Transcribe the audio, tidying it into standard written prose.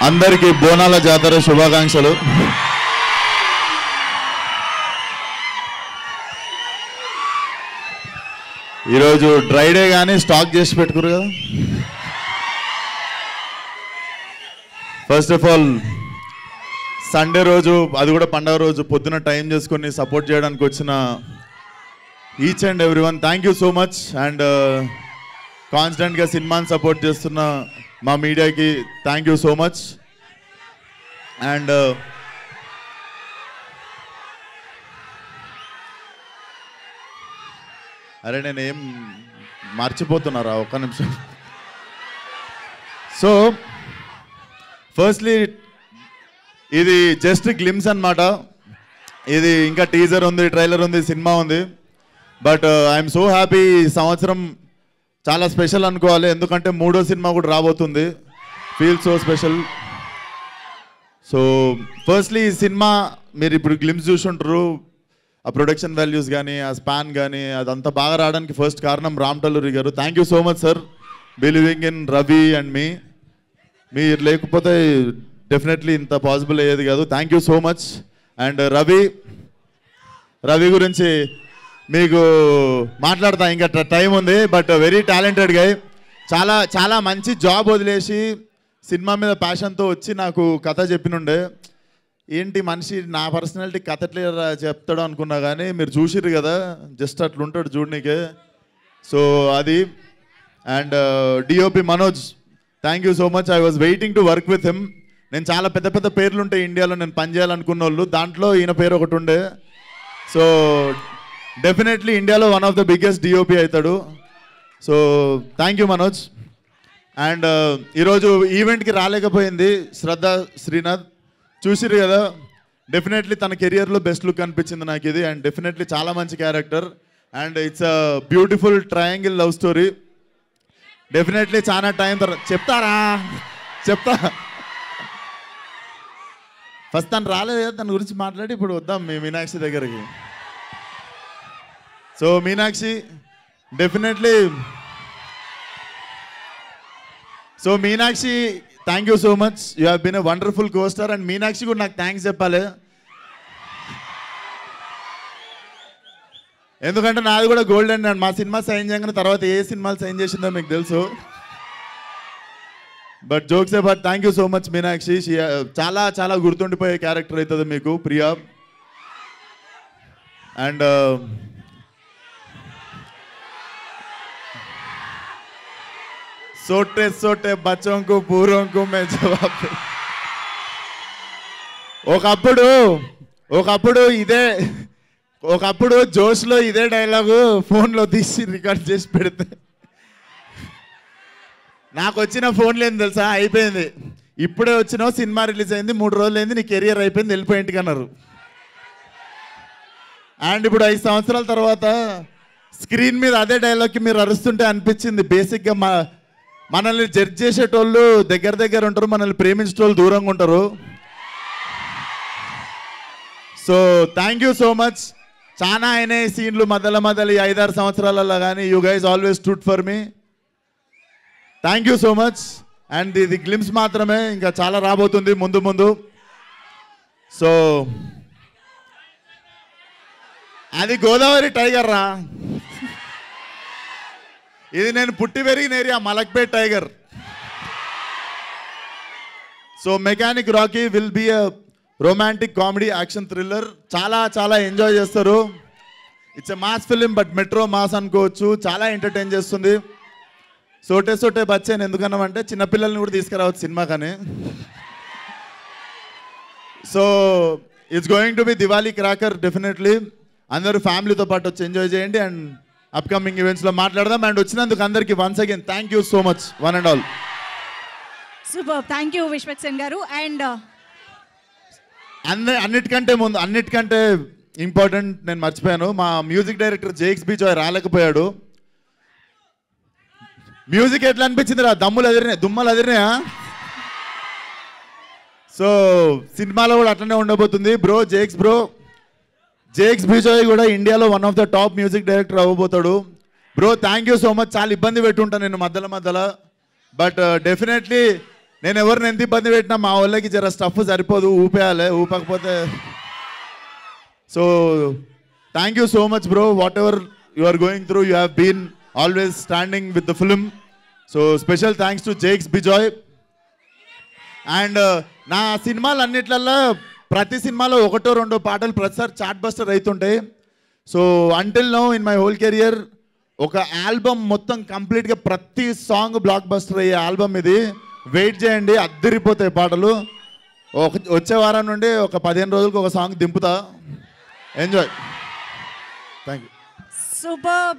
అందరికీ బోనాల జాతర శుభాకాంక్షలు. ఈరోజు డ్రై డే కానీ స్టాక్ చేసి పెట్టుకురు కదా. ఫస్ట్ ఆఫ్ ఆల్ సండే రోజు, అది కూడా పండగ రోజు పొద్దున టైం చేసుకొని సపోర్ట్ చేయడానికి వచ్చిన each and everyone thank you so much. And కాన్స్టెంట్గా సినిమాని సపోర్ట్ చేస్తున్న మా మీడియాకి thank you so much. And అరే నేనేం మర్చిపోతున్నారా ఒక్క నిమిషం. సో ఫస్ట్లీ ఇది జస్ట్ గ్లిమ్స్ అన్నమాట. ఇది ఇంకా టీజర్ ఉంది, ట్రైలర్ ఉంది, సినిమా ఉంది. But I'm so happy. ఈ సంవత్సరం చాలా స్పెషల్ అనుకోవాలి, ఎందుకంటే 3వ సినిమా కూడా రాబోతుంది. Feel so special. So firstly ఈ సినిమా మీరు ఇప్పుడు గ్లిమ్స్ చూసుంటారు. ఆ ప్రొడక్షన్ వాల్యూస్ కానీ, ఆ స్పాన్ కానీ, అదంతా బాగా రావడానికి ఫస్ట్ కారణం Ram Talluri garu. Thank you so much sir, believing in Ravi and me. మీరు లేకపోతే డెఫినెట్లీ ఇంత పాసిబుల్ అయ్యేది కాదు. Thank you so much. And Ravi గురించి మీకు మాట్లాడతా, ఇంకా టైం ఉంది. But very talented guy. చాలా చాలా మంచి జాబ్ వదిలేసి సినిమా మీద ప్యాషన్తో వచ్చి నాకు కథ చెప్పినుండే. ఏంటి మనిషి నా పర్సనాలిటీ కథ ఎట్లా చెప్తాడు అనుకున్నా, కానీ మీరు చూసిర్రు కదా, జస్ట్ అట్లుంటాడు చూడనీకే. సో అది. And DOP Manoj, thank you so much. I was waiting to work with him. నేను చాలా పెద్ద పెద్ద పేర్లు ఉంటాయి ఇండియాలో నేను పనిచేయాలనుకున్న వాళ్ళు, దాంట్లో ఈయన పేరు ఒకటి ఉండే. సో డెఫినెట్లీ ఇండియాలో one of the biggest DOP అవుతాడు. So thank you Manoj. And ఈరోజు ఈవెంట్కి రాలేకపోయింది శ్రద్ధ శ్రీనాథ్, చూసిరు కదా. డెఫినెట్లీ తన కెరియర్లో బెస్ట్ లుక్ అనిపించింది నాకు ఇది. అండ్ డెఫినెట్లీ చాలా మంచి character. And it's a beautiful triangle love story. Definitely చాలా టైం తర్వాత చెప్తా. ఫస్ట్ తను రాలేదు కదా, తన గురించి మాట్లాడి ఇప్పుడు వద్దాం మీ మీనాక్షి దగ్గరికి. So Meenakshi definitely, so Meenakshi thank you so much. You have been a wonderful co-star. And Meenakshi కూడా నాకు థ్యాంక్స్ చెప్పాలి, ఎందుకంటే నాది కూడా గోల్డెన్. అండ్ మా సినిమా సైన్ చేయగానే తర్వాత ఏ సినిమాలు సైన్ చేసిందో మీకు తెలుసు. But jokes but thank you so much Meenakshi. చాలా చాలా గుర్తుండిపోయే క్యారెక్టర్ అవుతుంది మీకు ప్రియా. అండ్ సోటే బచ్చోంకు పూర్వంకు మే జవాబు. ఒకప్పుడు జోష్లో ఇదే డైలాగు ఫోన్లో తీసి రికార్డ్ చేసి పెడితే నాకు వచ్చిన ఫోన్లు ఏంది తెలుసా, అయిపోయింది. ఇప్పుడే వచ్చినావు, సినిమా రిలీజ్ అయింది, 3 రోజులు అయింది, నీ కెరియర్ అయిపోయింది, వెళ్ళిపోయి ఇంటికి అన్నారు. అండ్ ఇప్పుడు 5 సంవత్సరాల తర్వాత స్క్రీన్ మీద అదే డైలాగ్కి మీరు అరుస్తుంటే అనిపించింది, బేసిక్గా మనల్ని జడ్జ్ చేసేటోళ్ళు దగ్గర ఉంటారు, మనల్ని ప్రేమించేటోళ్ళు దూరంగా ఉంటారు. So thank you so much. చాలా అయినాయి సీన్లు మధ్యలో ఈ 5-6 సంవత్సరాలలో, కానీ you guys always stood for me. Thank you so much. And ఇది గ్లిమ్స్ మాత్రమే, ఇంకా చాలా రాబోతుంది ముందు. సో అది గోదావరి టైగర్ రా, ఇది నేను పుట్టి పెరిగిన area Malakpet Tiger. So Mechanic Rocky will be a romantic comedy action thriller. చాలా చాలా ఎంజాయ్ చేస్తారు. It's a mass film, but metro mass అనుకోవచ్చు. చాలా ఎంటర్టైన్ చేస్తుంది. సోటే బచ్చాను ఎందుకన్నామంటే చిన్నపిల్లల్ని కూడా తీసుకురావచ్చు సినిమా కానీ. So it's going to be Diwali cracker. Definitely అందరూ ఫ్యామిలీతో పాటు వచ్చి ఎంజాయ్ చేయండి. అండ్ అప్కమింగ్ ఈవెంట్స్లో మాట్లాడదాం. అండ్ వచ్చినందుకు అందరికీ once again thank you so much, one and all. Super, thank you Vishwaksen garu. And అన్నిటికంటే ఇంపార్టెంట్ నేను మర్చిపోయాను, మా మ్యూజిక్ డైరెక్టర్ జేక్స్ బిజాయ్ రాలేకపోయాడు. మ్యూజిక్ ఎట్లా అనిపించింది రా, దుమ్మలు అదిరినాయా? సో సినిమాలో కూడా అట్లనే ఉండబోతుంది బ్రో. జేక్స్ బిజాయ్ కూడా ఇండియాలో one of the top music director అవ్వబోతాడు. Bro thank you so much. చాలా ఇబ్బంది పెట్టుంటాను నేను మధ్యలో, బట్ డెఫినెట్లీ నేను ఎవరిని ఎంత ఇబ్బంది పెట్టినా మా వాళ్ళకి జర స్టఫ్ సరిపోదు, ఊపేయాలి, ఊపకపోతే. So thank you so much bro, whatever you are going through, you have been always standing with the film. So special thanks to Jakes Bejoy. And నా సినిమాలు అన్నిట్లల్లో ప్రతి సినిమాలో ఒకటో రెండో పాటలు ప్రతిసారి చార్ట్ బస్టర్ అవుతుంటాయి. So until now in my whole career ఒక ఆల్బమ్ మొత్తం కంప్లీట్గా ప్రతి సాంగ్ బ్లాక్ బస్టర్ అయ్యే ఆల్బమ్ ఇది. వెయిట్ చేయండి, అద్దరిపోతాయి పాటలు. వచ్చే వారం నుండి ఒక 15 రోజులకు ఒక సాంగ్ దింపుతా. ఎంజాయ్. Thank you. సూపర్.